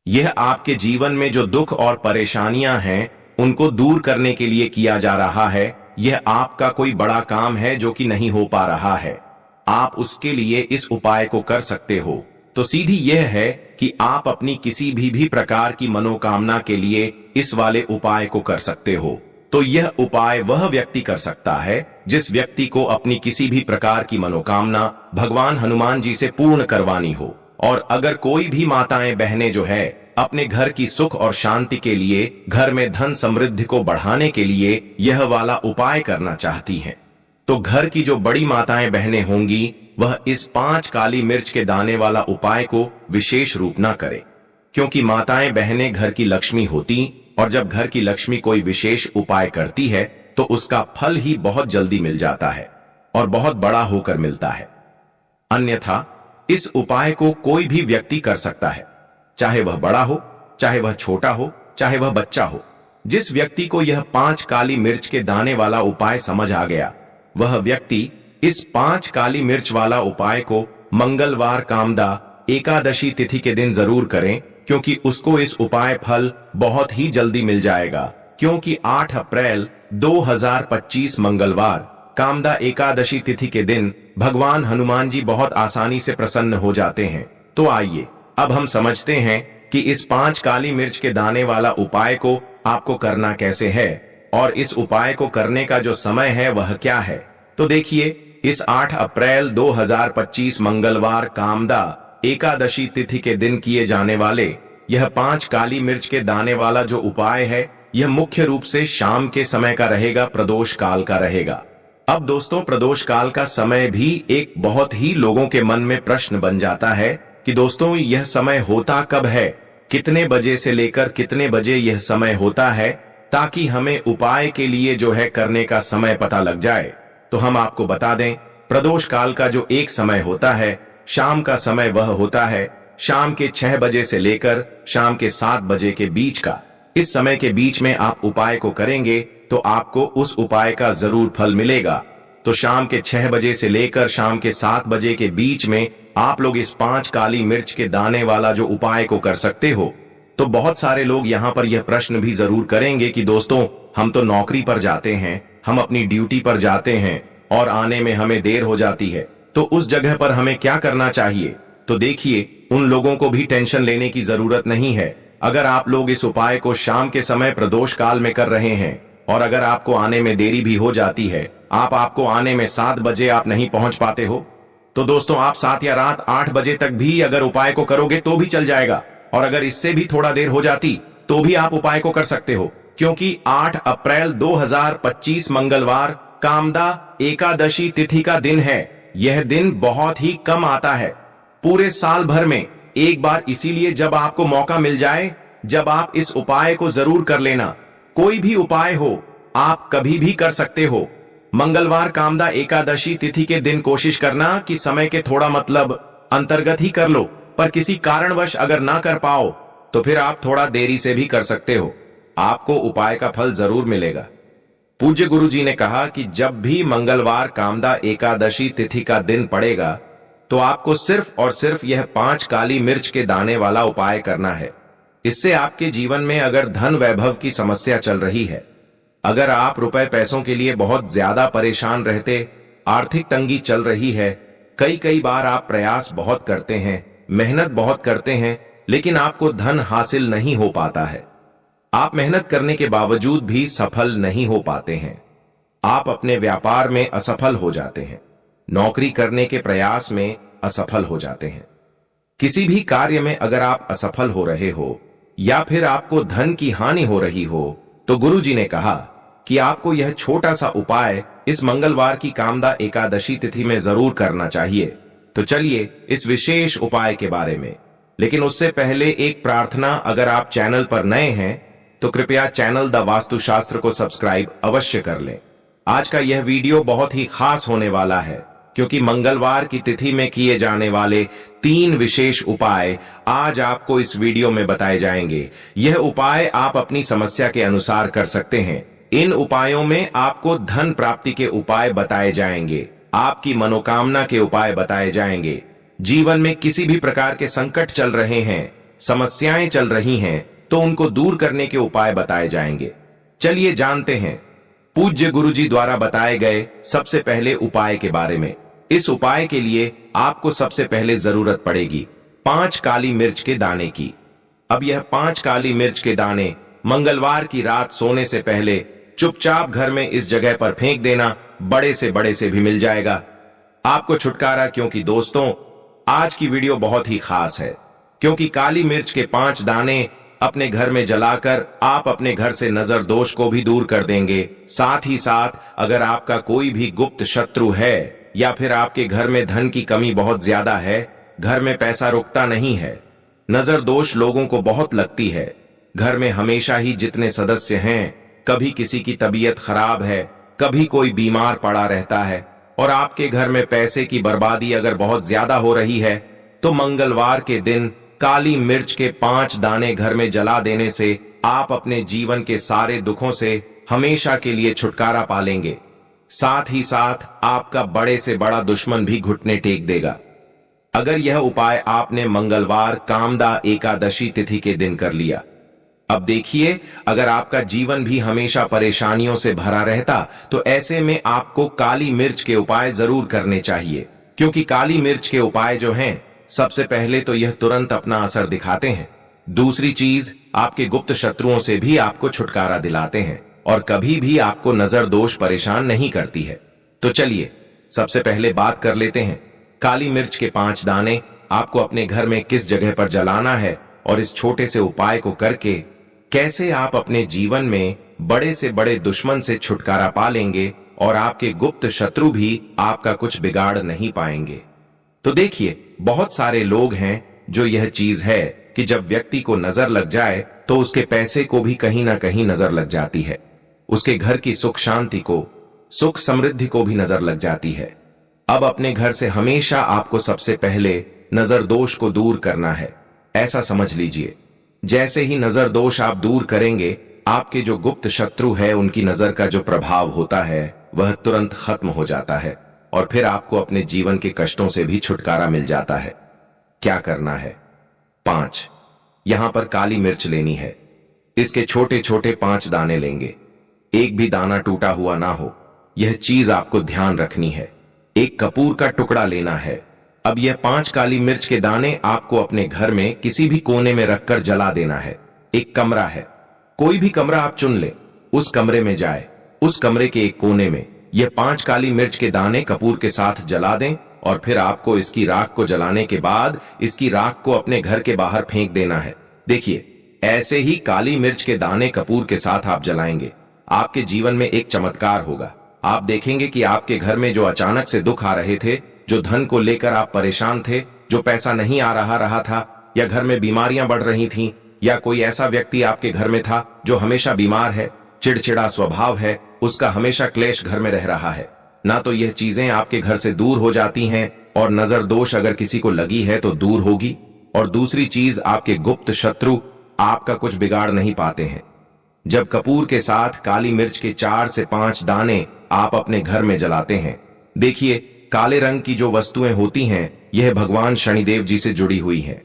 यह आपके जीवन में जो दुख और परेशानियां हैं उनको दूर करने के लिए किया जा रहा है। यह आपका कोई बड़ा काम है जो कि नहीं हो पा रहा है। आप उसके लिए इस उपाय को कर सकते हो। तो सीधी यह है कि आप अपनी किसी भी प्रकार की मनोकामना के लिए इस वाले उपाय को कर सकते हो। तो यह उपाय वह व्यक्ति कर सकता है जिस व्यक्ति को अपनी किसी भी प्रकार की मनोकामना भगवान हनुमान जी से पूर्ण करवानी हो। और अगर कोई भी माताएं बहनें जो है अपने घर की सुख और शांति के लिए, घर में धन समृद्धि को बढ़ाने के लिए यह वाला उपाय करना चाहती हैं, तो घर की जो बड़ी माताएं बहनें होंगी वह इस 5 काली मिर्च के दाने वाला उपाय को विशेष रूप ना करें, क्योंकि माताएं बहनें घर की लक्ष्मी होती और जब घर की लक्ष्मी कोई विशेष उपाय करती है तो उसका फल ही बहुत जल्दी मिल जाता है और बहुत बड़ा होकर मिलता है। अन्यथा इस उपाय को कोई भी व्यक्ति कर सकता है, चाहे वह बड़ा हो, चाहे वह छोटा हो, चाहे वह बच्चा हो। जिस व्यक्ति को यह 5 काली मिर्च के दाने वाला उपाय समझ आ गया, वह व्यक्ति इस 5 काली मिर्च वाला उपाय को मंगलवार कामदा एकादशी तिथि के दिन जरूर करें, क्योंकि उसको इस उपाय फल बहुत ही जल्दी मिल जाएगा। क्योंकि 8 अप्रैल 2025 मंगलवार कामदा एकादशी तिथि के दिन भगवान हनुमान जी बहुत आसानी से प्रसन्न हो जाते हैं। तो आइए अब हम समझते हैं कि इस 5 काली मिर्च के दाने वाला उपाय को आपको करना कैसे है और इस उपाय को करने का जो समय है वह क्या है। तो देखिए, इस 8 अप्रैल 2025 मंगलवार कामदा एकादशी तिथि के दिन किए जाने वाले यह 5 काली मिर्च के दाने वाला जो उपाय है, यह मुख्य रूप से शाम के समय का रहेगा, प्रदोष काल का रहेगा। अब दोस्तों, प्रदोष काल का समय भी एक बहुत ही लोगों के मन में प्रश्न बन जाता है कि दोस्तों यह समय होता कब है, कितने बजे से लेकर कितने बजे यह समय होता है, ताकि हमें उपाय के लिए जो है करने का समय पता लग जाए। तो हम आपको बता दें, प्रदोष काल का जो एक समय होता है, शाम का समय, वह होता है शाम के 6 बजे से लेकर शाम के 7 बजे के बीच का। इस समय के बीच में आप उपाय को करेंगे तो आपको उस उपाय का जरूर फल मिलेगा। तो शाम के 6 बजे से लेकर शाम के 7 बजे के बीच में आप लोग इस 5 काली मिर्च के दाने वाला जो उपाय को कर सकते हो। तो बहुत सारे लोग यहाँ पर यह प्रश्न भी जरूर करेंगे कि दोस्तों, हम तो नौकरी पर जाते हैं, हम अपनी ड्यूटी पर जाते हैं और आने में हमें देर हो जाती है, तो उस जगह पर हमें क्या करना चाहिए। तो देखिए, उन लोगों को भी टेंशन लेने की जरूरत नहीं है। अगर आप लोग इस उपाय को शाम के समय प्रदोष काल में कर रहे हैं और अगर आपको आने में देरी भी हो जाती है, आपको आने में 7 बजे आप नहीं पहुंच पाते हो, तो दोस्तों आप 7 या रात 8 बजे तक भी अगर उपाय को करोगे तो भी चल जाएगा। और अगर इससे भी थोड़ा देर हो जाती तो भी आप उपाय को कर सकते हो, क्योंकि 8 अप्रैल 2025 मंगलवार कामदा एकादशी तिथि का दिन है। यह दिन बहुत ही कम आता है पूरे साल भर में, एक बार। इसीलिए जब आपको मौका मिल जाए, जब आप इस उपाय को जरूर कर लेना। कोई भी उपाय हो, आप कभी भी कर सकते हो। मंगलवार कामदा एकादशी तिथि के दिन कोशिश करना कि समय के थोड़ा अंतर्गत ही कर लो, पर किसी कारणवश अगर ना कर पाओ तो फिर आप थोड़ा देरी से भी कर सकते हो, आपको उपाय का फल जरूर मिलेगा। पूज्य गुरु जी ने कहा कि जब भी मंगलवार कामदा एकादशी तिथि का दिन पड़ेगा तो आपको सिर्फ और सिर्फ यह 5 काली मिर्च के दाने वाला उपाय करना है। इससे आपके जीवन में अगर धन वैभव की समस्या चल रही है, अगर आप रुपए पैसों के लिए बहुत ज्यादा परेशान रहते, आर्थिक तंगी चल रही है, कई बार आप प्रयास बहुत करते हैं, मेहनत बहुत करते हैं, लेकिन आपको धन हासिल नहीं हो पाता है, आप मेहनत करने के बावजूद भी सफल नहीं हो पाते हैं, आप अपने व्यापार में असफल हो जाते हैं, नौकरी करने के प्रयास में असफल हो जाते हैं, किसी भी कार्य में अगर आप असफल हो रहे हो या फिर आपको धन की हानि हो रही हो, तो गुरु जी ने कहा कि आपको यह छोटा सा उपाय इस मंगलवार की कामदा एकादशी तिथि में जरूर करना चाहिए। तो चलिए इस विशेष उपाय के बारे में, लेकिन उससे पहले एक प्रार्थना, अगर आप चैनल पर नए हैं तो कृपया चैनल द वास्तुशास्त्र को सब्सक्राइब अवश्य कर लें। आज का यह वीडियो बहुत ही खास होने वाला है, क्योंकि मंगलवार की तिथि में किए जाने वाले 3 विशेष उपाय आज आपको इस वीडियो में बताए जाएंगे। यह उपाय आप अपनी समस्या के अनुसार कर सकते हैं। इन उपायों में आपको धन प्राप्ति के उपाय बताए जाएंगे, आपकी मनोकामना के उपाय बताए जाएंगे। जीवन में किसी भी प्रकार के संकट चल रहे हैं, समस्याएं चल रही हैं तो उनको दूर करने के उपाय बताए जाएंगे। चलिए जानते हैं पूज्य गुरुजी द्वारा बताए गए सबसे पहले उपाय के बारे में। इस उपाय के लिए आपको सबसे पहले जरूरत पड़ेगी 5 काली मिर्च के दाने की। अब यह 5 काली मिर्च के दाने मंगलवार की रात सोने से पहले चुपचाप घर में इस जगह पर फेंक देना। बड़े से भी मिल जाएगा आपको छुटकारा। क्योंकि दोस्तों, आज की वीडियो बहुत ही खास है, क्योंकि काली मिर्च के 5 दाने अपने घर में जलाकर आप अपने घर से नजर दोष को भी दूर कर देंगे। साथ ही साथ अगर आपका कोई भी गुप्त शत्रु है या फिर आपके घर में धन की कमी बहुत ज्यादा है, घर में पैसा रुकता नहीं है, नजर दोष लोगों को बहुत लगती है, घर में हमेशा ही जितने सदस्य हैं, कभी किसी की तबीयत खराब है, कभी कोई बीमार पड़ा रहता है और आपके घर में पैसे की बर्बादी अगर बहुत ज्यादा हो रही है, तो मंगलवार के दिन काली मिर्च के 5 दाने घर में जला देने से आप अपने जीवन के सारे दुखों से हमेशा के लिए छुटकारा पा लेंगे। साथ ही साथ आपका बड़े से बड़ा दुश्मन भी घुटने टेक देगा। अगर यह उपाय आपने मंगलवार कामदा एकादशी तिथि के दिन कर लिया। अब देखिए, अगर आपका जीवन भी हमेशा परेशानियों से भरा रहता तो ऐसे में आपको काली मिर्च के उपाय जरूर करने चाहिए, क्योंकि काली मिर्च के उपाय जो हैं, सबसे पहले तो यह तुरंत अपना असर दिखाते हैं। दूसरी चीज, आपके गुप्त शत्रुओं से भी आपको छुटकारा दिलाते हैं और कभी भी आपको नजर दोष परेशान नहीं करती है। तो चलिए सबसे पहले बात कर लेते हैं काली मिर्च के 5 दाने आपको अपने घर में किस जगह पर जलाना है और इस छोटे से उपाय को करके कैसे आप अपने जीवन में बड़े से बड़े दुश्मन से छुटकारा पा लेंगे और आपके गुप्त शत्रु भी आपका कुछ बिगाड़ नहीं पाएंगे। तो देखिए, बहुत सारे लोग हैं जो यह चीज है कि जब व्यक्ति को नजर लग जाए तो उसके पैसे को भी कहीं ना कहीं नजर लग जाती है, उसके घर की सुख शांति को, सुख समृद्धि को भी नजर लग जाती है। अब अपने घर से हमेशा आपको सबसे पहले नजर दोष को दूर करना है। ऐसा समझ लीजिए, जैसे ही नजर दोष आप दूर करेंगे, आपके जो गुप्त शत्रु है उनकी नजर का जो प्रभाव होता है वह तुरंत खत्म हो जाता है और फिर आपको अपने जीवन के कष्टों से भी छुटकारा मिल जाता है। क्या करना है? 5 यहां पर काली मिर्च लेनी है। इसके छोटे छोटे 5 दाने लेंगे, एक भी दाना टूटा हुआ ना हो, यह चीज आपको ध्यान रखनी है। एक कपूर का टुकड़ा लेना है। अब यह 5 काली मिर्च के दाने आपको अपने घर में किसी भी कोने में रखकर जला देना है। एक कमरा है, कोई भी कमरा आप चुन ले, उस कमरे में जाए, उस कमरे के एक कोने में यह 5 काली मिर्च के दाने कपूर के साथ जला दें और फिर आपको इसकी राख को जलाने के बाद इसकी राख को अपने घर के बाहर फेंक देना है। देखिए, ऐसे ही काली मिर्च के दाने कपूर के साथ आप जलाएंगे, आपके जीवन में एक चमत्कार होगा। आप देखेंगे कि आपके घर में जो अचानक से दुख आ रहे थे, जो धन को लेकर आप परेशान थे, जो पैसा नहीं आ रहा था, या घर में बीमारियां बढ़ रही थीं, या कोई ऐसा व्यक्ति आपके घर में था जो हमेशा बीमार है, चिड़चिड़ा स्वभाव है, उसका हमेशा क्लेश घर में रह रहा है, ना तो यह चीजें आपके घर से दूर हो जाती हैं और नजर दोष अगर किसी को लगी है तो दूर होगी। और दूसरी चीज, आपके गुप्त शत्रु आपका कुछ बिगाड़ नहीं पाते हैं। जब कपूर के साथ काली मिर्च के 4 से 5 दाने आप अपने घर में जलाते हैं, देखिए, काले रंग की जो वस्तुएं होती हैं, यह भगवान शनिदेव जी से जुड़ी हुई हैं।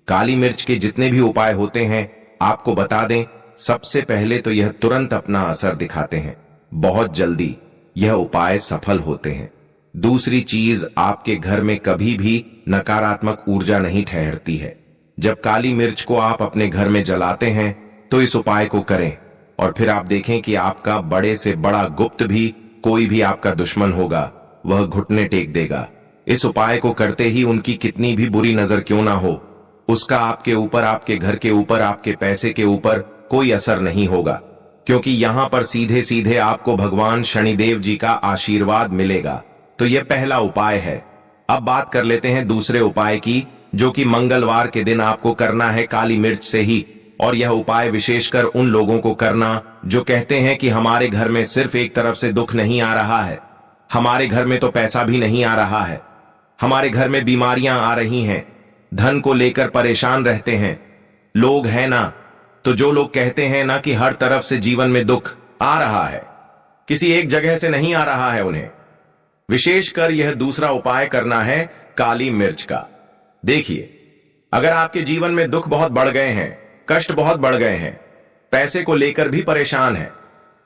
काली मिर्च के जितने भी उपाय होते हैं, आपको बता दें, सबसे पहले तो यह तुरंत अपना असर दिखाते हैं, बहुत जल्दी यह उपाय सफल होते हैं। दूसरी चीज, आपके घर में कभी भी नकारात्मक ऊर्जा नहीं ठहरती है। जब काली मिर्च को आप अपने घर में जलाते हैं तो इस उपाय को करें और फिर आप देखें कि आपका बड़े से बड़ा गुप्त भी, कोई भी आपका दुश्मन होगा, वह घुटने टेक देगा। इस उपाय को करते ही उनकी कितनी भी बुरी नजर क्यों ना हो, उसका आपके ऊपर, आपके घर के ऊपर, आपके पैसे के ऊपर कोई असर नहीं होगा, क्योंकि यहां पर सीधे सीधे आपको भगवान शनिदेव जी का आशीर्वाद मिलेगा। तो यह पहला उपाय है। अब बात कर लेते हैं दूसरे उपाय की, जो कि मंगलवार के दिन आपको करना है काली मिर्च से ही। और यह उपाय विशेषकर उन लोगों को करना जो कहते हैं कि हमारे घर में सिर्फ एक तरफ से दुख नहीं आ रहा है, हमारे घर में तो पैसा भी नहीं आ रहा है, हमारे घर में बीमारियां आ रही हैं, धन को लेकर परेशान रहते हैं लोग, है ना। तो जो लोग कहते हैं ना कि हर तरफ से जीवन में दुख आ रहा है, किसी एक जगह से नहीं आ रहा है, उन्हें विशेषकर यह दूसरा उपाय करना है काली मिर्च का। देखिए, अगर आपके जीवन में दुख बहुत बढ़ गए हैं, कष्ट बहुत बढ़ गए हैं, पैसे को लेकर भी परेशान है,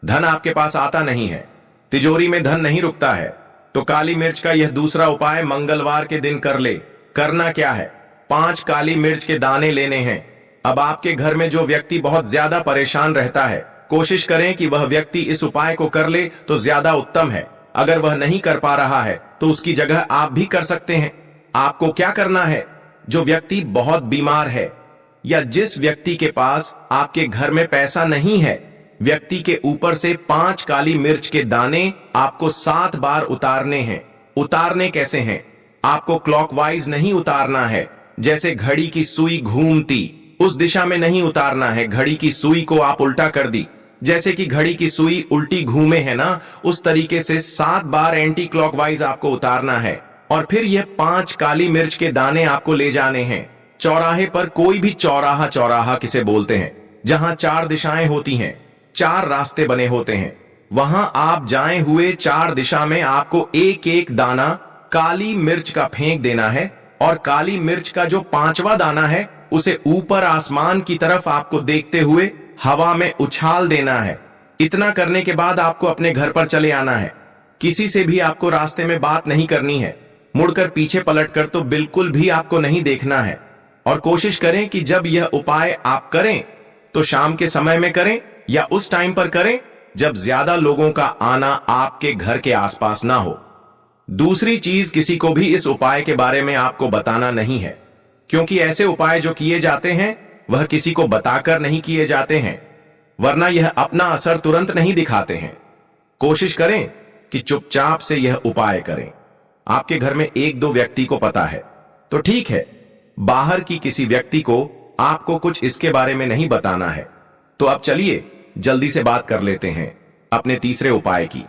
धन आपके पास आता नहीं है, तिजोरी में धन नहीं रुकता है, तो काली मिर्च का यह दूसरा उपाय मंगलवार के दिन कर ले। करना क्या है, 5 काली मिर्च के दाने लेने हैं। अब आपके घर में जो व्यक्ति बहुत ज्यादा परेशान रहता है, कोशिश करें कि वह व्यक्ति इस उपाय को कर ले तो ज्यादा उत्तम है। अगर वह नहीं कर पा रहा है तो उसकी जगह आप भी कर सकते हैं। आपको क्या करना है, जो व्यक्ति बहुत बीमार है या जिस व्यक्ति के पास आपके घर में पैसा नहीं है, व्यक्ति के ऊपर से 5 काली मिर्च के दाने आपको 7 बार उतारने हैं। उतारने कैसे हैं, आपको क्लॉकवाइज नहीं उतारना है, जैसे घड़ी की सुई घूमती उस दिशा में नहीं उतारना है। घड़ी की सुई को आप उल्टा कर दी, जैसे कि घड़ी की सुई उल्टी घूमे है ना, उस तरीके से 7 बार एंटी क्लॉकवाइज आपको उतारना है। और फिर यह 5 काली मिर्च के दाने आपको ले जाने हैं चौराहे पर। कोई भी चौराहा, चौराहा किसे बोलते हैं, जहां 4 दिशाएं होती हैं, 4 रास्ते बने होते हैं, वहां आप जाए हुए 4 दिशा में आपको एक एक दाना काली मिर्च का फेंक देना है। और काली मिर्च का जो 5वां दाना है उसे ऊपर आसमान की तरफ आपको देखते हुए हवा में उछाल देना है। इतना करने के बाद आपको अपने घर पर चले आना है। किसी से भी आपको रास्ते में बात नहीं करनी है, मुड़कर पीछे पलटकर तो बिल्कुल भी आपको नहीं देखना है। और कोशिश करें कि जब यह उपाय आप करें तो शाम के समय में करें या उस टाइम पर करें जब ज्यादा लोगों का आना आपके घर के आसपास ना हो। दूसरी चीज, किसी को भी इस उपाय के बारे में आपको बताना नहीं है, क्योंकि ऐसे उपाय जो किए जाते हैं वह किसी को बताकर नहीं किए जाते हैं, वरना यह अपना असर तुरंत नहीं दिखाते हैं। कोशिश करें कि चुपचाप से यह उपाय करें। आपके घर में 1-2 व्यक्ति को पता है तो ठीक है, बाहर की किसी व्यक्ति को आपको कुछ इसके बारे में नहीं बताना है। तो अब चलिए जल्दी से बात कर लेते हैं अपने तीसरे उपाय की।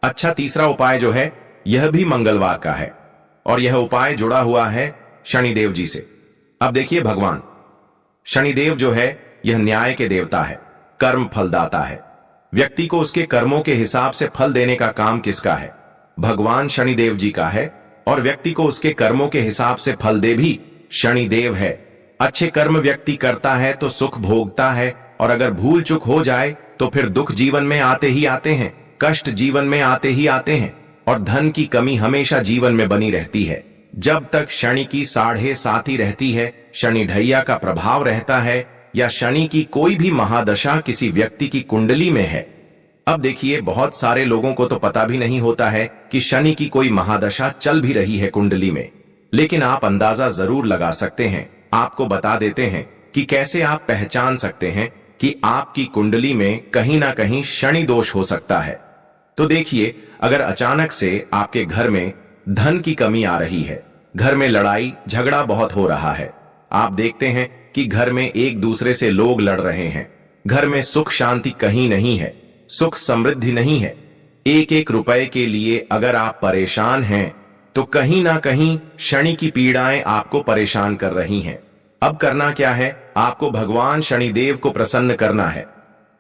अच्छा, तीसरा उपाय जो है यह भी मंगलवार का है और यह उपाय जुड़ा हुआ है शनिदेव जी से। अब देखिए, भगवान शनिदेव जो है यह न्याय के देवता है, कर्म फलदाता है। व्यक्ति को उसके कर्मों के हिसाब से फल देने का काम किसका है? भगवान शनिदेव जी का है। और व्यक्ति को उसके कर्मों के हिसाब से फल दे भी शनिदेव है। अच्छे कर्म व्यक्ति करता है तो सुख भोगता है, और अगर भूल चूक हो जाए तो फिर दुख जीवन में आते ही आते हैं, कष्ट जीवन में आते ही आते हैं, और धन की कमी हमेशा जीवन में बनी रहती है। जब तक शनि की 7.5 रहती है, शनि ढैया का प्रभाव रहता है, या शनि की कोई भी महादशा किसी व्यक्ति की कुंडली में है। अब देखिए, बहुत सारे लोगों को तो पता भी नहीं होता है कि शनि की कोई महादशा चल भी रही है कुंडली में, लेकिन आप अंदाजा जरूर लगा सकते हैं। आपको बता देते हैं कि कैसे आप पहचान सकते हैं कि आपकी कुंडली में कहीं ना कहीं शनि दोष हो सकता है। तो देखिए, अगर अचानक से आपके घर में धन की कमी आ रही है, घर में लड़ाई झगड़ा बहुत हो रहा है, आप देखते हैं कि घर में एक दूसरे से लोग लड़ रहे हैं, घर में सुख शांति कहीं नहीं है, सुख समृद्धि नहीं है, एक एक रुपए के लिए अगर आप परेशान हैं तो कहीं ना कहीं शनि की पीड़ाएं आपको परेशान कर रही हैं। अब करना क्या है, आपको भगवान शनिदेव को प्रसन्न करना है।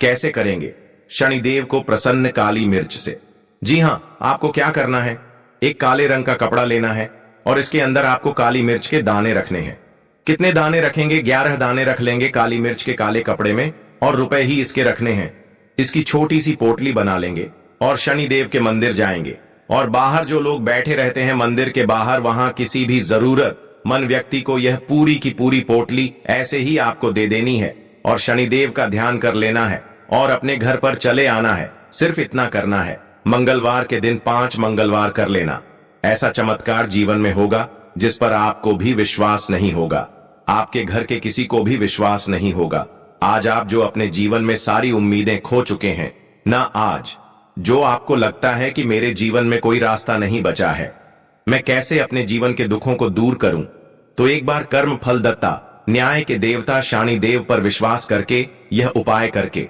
कैसे करेंगे? शनिदेव को प्रसन्न काली मिर्च से। जी हां, आपको क्या करना है, एक काले रंग का कपड़ा लेना है और इसके अंदर आपको काली मिर्च के दाने रखने हैं। कितने दाने रखेंगे? 11 दाने रख लेंगे काली मिर्च के काले कपड़े में, और रुपए ही इसके रखने हैं। इसकी छोटी सी पोटली बना लेंगे और शनिदेव के मंदिर जाएंगे, और बाहर जो लोग बैठे रहते हैं मंदिर के बाहर, वहां किसी भी जरूरतमंद व्यक्ति को यह पूरी की पूरी पोटली ऐसे ही आपको दे देनी है, और शनिदेव का ध्यान कर लेना है और अपने घर पर चले आना है। सिर्फ इतना करना है। मंगलवार के दिन 5 मंगलवार कर लेना। ऐसा चमत्कार जीवन में होगा जिस पर आपको भी विश्वास नहीं होगा, आपके घर के किसी को भी विश्वास नहीं होगा। आज आप जो अपने जीवन में सारी उम्मीदें खो चुके हैं ना, आज जो आपको लगता है कि मेरे जीवन में कोई रास्ता नहीं बचा है, मैं कैसे अपने जीवन के दुखों को दूर करूं, तो एक बार कर्म फलदत्ता न्याय के देवता शनिदेव पर विश्वास करके, यह उपाय करके,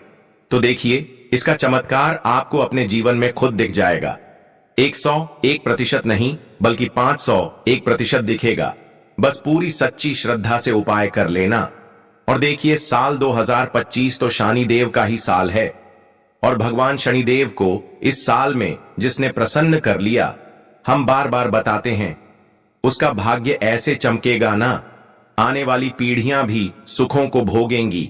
तो देखिए इसका चमत्कार आपको अपने जीवन में खुद दिख जाएगा। 101% नहीं बल्कि 501% दिखेगा। बस पूरी सच्ची श्रद्धा से उपाय कर लेना। और देखिए, साल 2025 तो शनिदेव का ही साल है, और भगवान शनिदेव को इस साल में जिसने प्रसन्न कर लिया, हम बार बार बताते हैं, उसका भाग्य ऐसे चमकेगा ना, आने वाली पीढ़ियां भी सुखों को भोगेंगी।